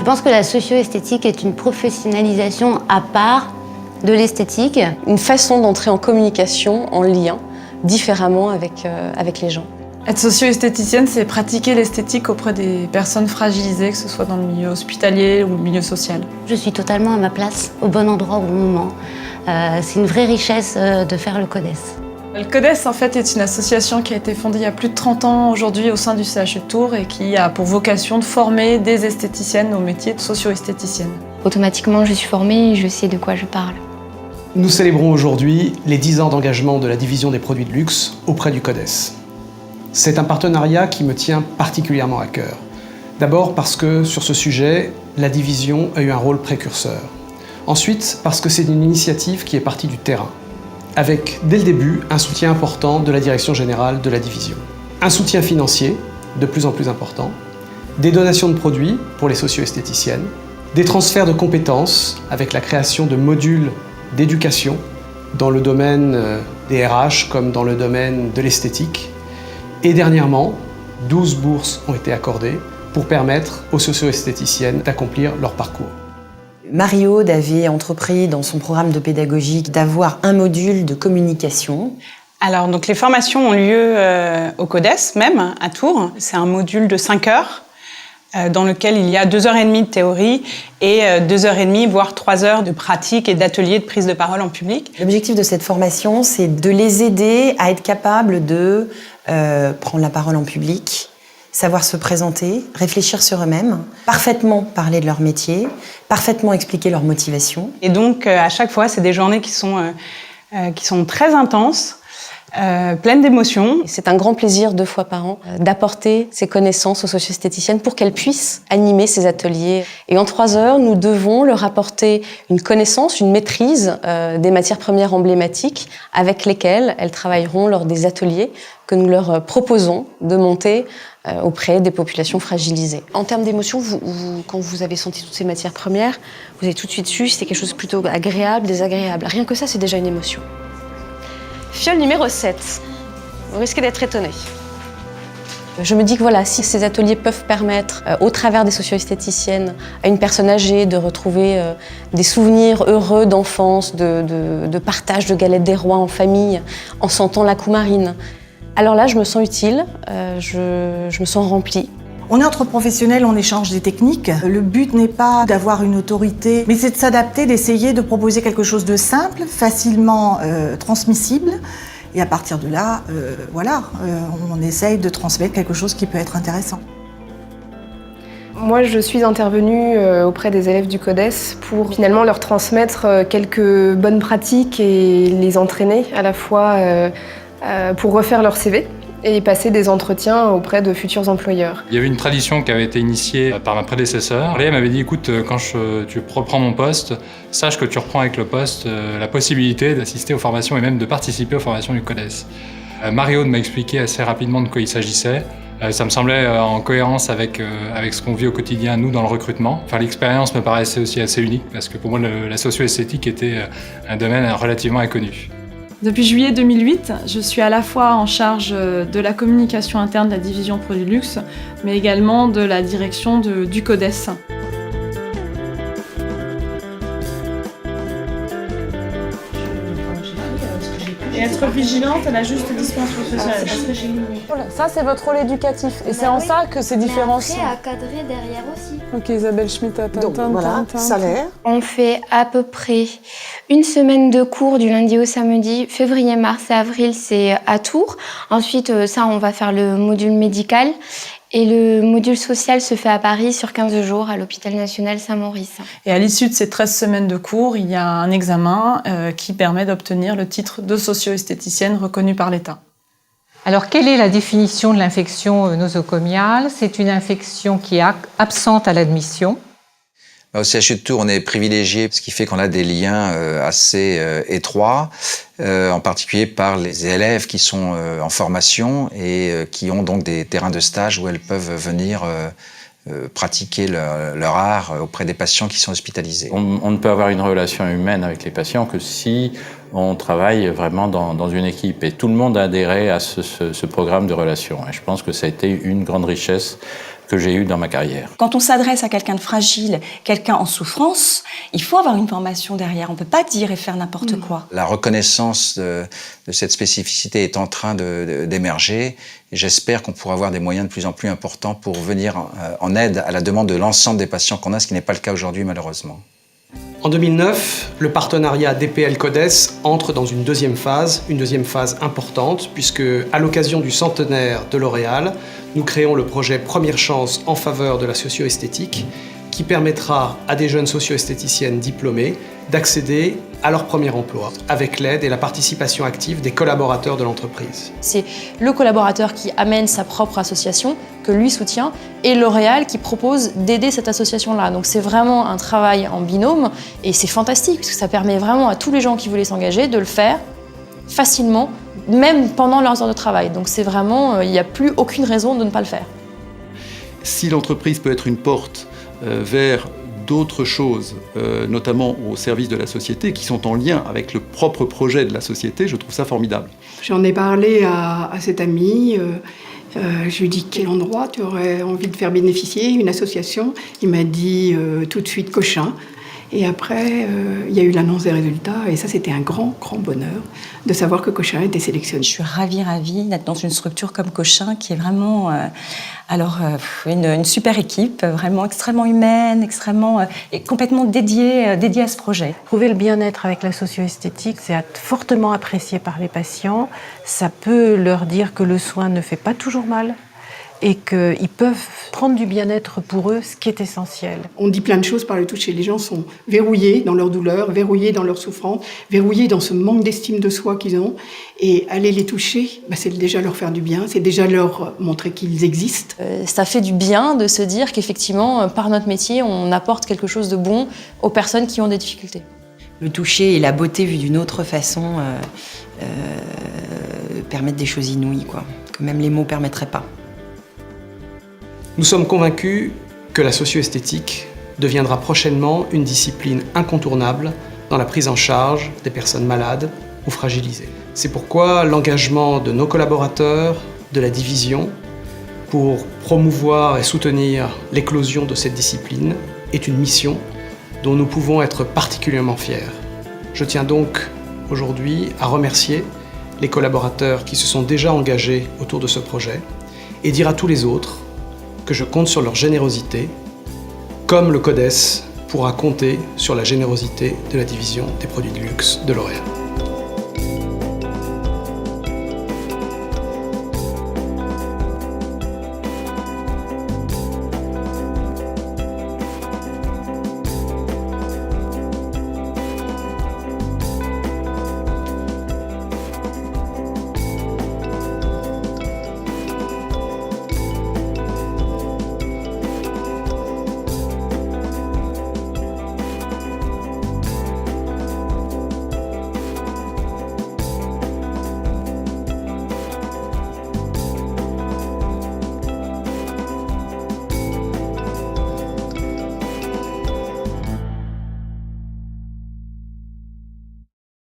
pense que la socio-esthétique est une professionnalisation à part de l'esthétique. Une façon d'entrer en communication, en lien, différemment avec les gens. Être socio-esthéticienne, c'est pratiquer l'esthétique auprès des personnes fragilisées, que ce soit dans le milieu hospitalier ou le milieu social. Je suis totalement à ma place, au bon endroit, au bon moment. C'est une vraie richesse de faire le CODES. Le CODES, en fait, est une association qui a été fondée il y a plus de 30 ans aujourd'hui au sein du CHU de Tours et qui a pour vocation de former des esthéticiennes au métier de socio-esthéticienne. Automatiquement, je suis formée et je sais de quoi je parle. Nous célébrons aujourd'hui les 10 ans d'engagement de la division des produits de luxe auprès du CODES. C'est un partenariat qui me tient particulièrement à cœur. D'abord parce que, sur ce sujet, la division a eu un rôle précurseur. Ensuite, parce que c'est une initiative qui est partie du terrain, avec, dès le début, un soutien important de la direction générale de la division. Un soutien financier, de plus en plus important, des donations de produits pour les socio-esthéticiennes, des transferts de compétences avec la création de modules d'éducation dans le domaine des RH comme dans le domaine de l'esthétique. Et dernièrement, 12 bourses ont été accordées pour permettre aux socio-esthéticiennes d'accomplir leur parcours. Marie-Aude avait entrepris dans son programme de pédagogie d'avoir un module de communication. Alors, donc, les formations ont lieu au CODES même, à Tours. C'est un module de 5 heures dans lequel il y a 2h30 de théorie et 2h30, voire 3 heures de pratique et d'ateliers de prise de parole en public. L'objectif de cette formation, c'est de les aider à être capables de prendre la parole en public, savoir se présenter, réfléchir sur eux-mêmes, parfaitement parler de leur métier, parfaitement expliquer leur motivation. Et donc, à chaque fois, c'est des journées qui sont très intenses, pleines d'émotions. C'est un grand plaisir 2 fois par an d'apporter ces connaissances aux socio-esthéticiennes pour qu'elles puissent animer ces ateliers. Et en 3 heures, nous devons leur apporter une connaissance, une maîtrise des matières premières emblématiques avec lesquelles elles travailleront lors des ateliers que nous leur proposons de monter auprès des populations fragilisées. En termes d'émotion, quand vous avez senti toutes ces matières premières, vous avez tout de suite su si c'était quelque chose de plutôt agréable, désagréable. Rien que ça, c'est déjà une émotion. Fiole numéro 7. Vous risquez d'être étonné. Je me dis que voilà, si ces ateliers peuvent permettre, au travers des socio-esthéticiennes, à une personne âgée de retrouver des souvenirs heureux d'enfance, de partage de galettes des rois en famille, en sentant la coumarine, alors là, je me sens utile, je me sens remplie. On est entre professionnels, on échange des techniques. Le but n'est pas d'avoir une autorité, mais c'est de s'adapter, d'essayer de proposer quelque chose de simple, facilement transmissible. Et à partir de là, on essaye de transmettre quelque chose qui peut être intéressant. Moi, je suis intervenue auprès des élèves du CODES pour finalement leur transmettre quelques bonnes pratiques et les entraîner à la fois pour refaire leur CV et passer des entretiens auprès de futurs employeurs. Il y avait une tradition qui avait été initiée par ma prédécesseur. Elle m'avait dit, écoute, quand tu reprends mon poste, sache que tu reprends avec le poste la possibilité d'assister aux formations et même de participer aux formations du CODES. Marie-Aude m'a expliqué assez rapidement de quoi il s'agissait. Ça me semblait en cohérence avec ce qu'on vit au quotidien, nous, dans le recrutement. Enfin, l'expérience me paraissait aussi assez unique parce que pour moi, la socio-esthétique était un domaine relativement inconnu. Depuis juillet 2008, je suis à la fois en charge de la communication interne de la division produits de luxe, mais également de la direction du CODES. Et être vigilante à la juste dispense professionnelle. Voilà, ça c'est votre rôle éducatif et c'est en ça que c'est différent. Après, à cadrer derrière aussi. Ok, Isabelle Schmitt, Donc voilà, salaire. On fait à peu près une semaine de cours du lundi au samedi. Février, mars et avril, c'est à Tours. Ensuite, ça, on va faire le module médical. Et le module social se fait à Paris sur 15 jours à l'hôpital national Saint-Maurice. Et à l'issue de ces 13 semaines de cours, il y a un examen qui permet d'obtenir le titre de socio-esthéticienne reconnu par l'État. Alors, quelle est la définition de l'infection nosocomiale? C'est une infection qui est absente à l'admission. Au CHU de Tours, on est privilégié, ce qui fait qu'on a des liens assez étroits, en particulier par les élèves qui sont en formation et qui ont donc des terrains de stage où elles peuvent venir pratiquer leur art auprès des patients qui sont hospitalisés. On ne peut avoir une relation humaine avec les patients que si on travaille vraiment dans une équipe. Et tout le monde a adhéré à ce programme de relation. Et je pense que ça a été une grande richesse que j'ai eues dans ma carrière. Quand on s'adresse à quelqu'un de fragile, quelqu'un en souffrance, il faut avoir une formation derrière. On ne peut pas dire et faire n'importe quoi. La reconnaissance de cette spécificité est en train d'émerger. J'espère qu'on pourra avoir des moyens de plus en plus importants pour venir en aide à la demande de l'ensemble des patients qu'on a, ce qui n'est pas le cas aujourd'hui malheureusement. En 2009, le partenariat DPL-CODES entre dans une deuxième phase importante, puisque à l'occasion du centenaire de L'Oréal, nous créons le projet Première Chance en faveur de la socio-esthétique, qui permettra à des jeunes socio-esthéticiennes diplômées d'accéder à leur premier emploi, avec l'aide et la participation active des collaborateurs de l'entreprise. C'est le collaborateur qui amène sa propre association, que lui soutient, et L'Oréal qui propose d'aider cette association-là. Donc c'est vraiment un travail en binôme, et c'est fantastique, parce que ça permet vraiment à tous les gens qui voulaient s'engager de le faire facilement, même pendant leurs heures de travail. Donc c'est vraiment, il n'y a plus aucune raison de ne pas le faire. Si l'entreprise peut être une porte vers d'autres choses, notamment au service de la société, qui sont en lien avec le propre projet de la société, je trouve ça formidable. J'en ai parlé à cet ami, je lui ai dit quel endroit tu aurais envie de faire bénéficier une association. Il m'a dit tout de suite Cochin. Et après, il y a eu l'annonce des résultats, et ça, c'était un grand, grand bonheur de savoir que Cochin était sélectionné. Je suis ravie d'être dans une structure comme Cochin, qui est vraiment une super équipe, vraiment extrêmement humaine, et complètement dédiée à ce projet. Trouver le bien-être avec la socio-esthétique, c'est fortement apprécié par les patients. Ça peut leur dire que le soin ne fait pas toujours mal, et qu'ils peuvent prendre du bien-être pour eux, ce qui est essentiel. On dit plein de choses par le toucher. Les gens sont verrouillés dans leur douleur, verrouillés dans leur souffrance, verrouillés dans ce manque d'estime de soi qu'ils ont. Et aller les toucher, c'est déjà leur faire du bien, c'est déjà leur montrer qu'ils existent. Ça fait du bien de se dire qu'effectivement, par notre métier, on apporte quelque chose de bon aux personnes qui ont des difficultés. Le toucher et la beauté vue d'une autre façon permettent des choses inouïes, que même les mots ne permettraient pas. Nous sommes convaincus que la socio-esthétique deviendra prochainement une discipline incontournable dans la prise en charge des personnes malades ou fragilisées. C'est pourquoi l'engagement de nos collaborateurs, de la division, pour promouvoir et soutenir l'éclosion de cette discipline est une mission dont nous pouvons être particulièrement fiers. Je tiens donc aujourd'hui à remercier les collaborateurs qui se sont déjà engagés autour de ce projet et dire à tous les autres que je compte sur leur générosité, comme le CODES pourra compter sur la générosité de la division des produits de luxe de L'Oréal.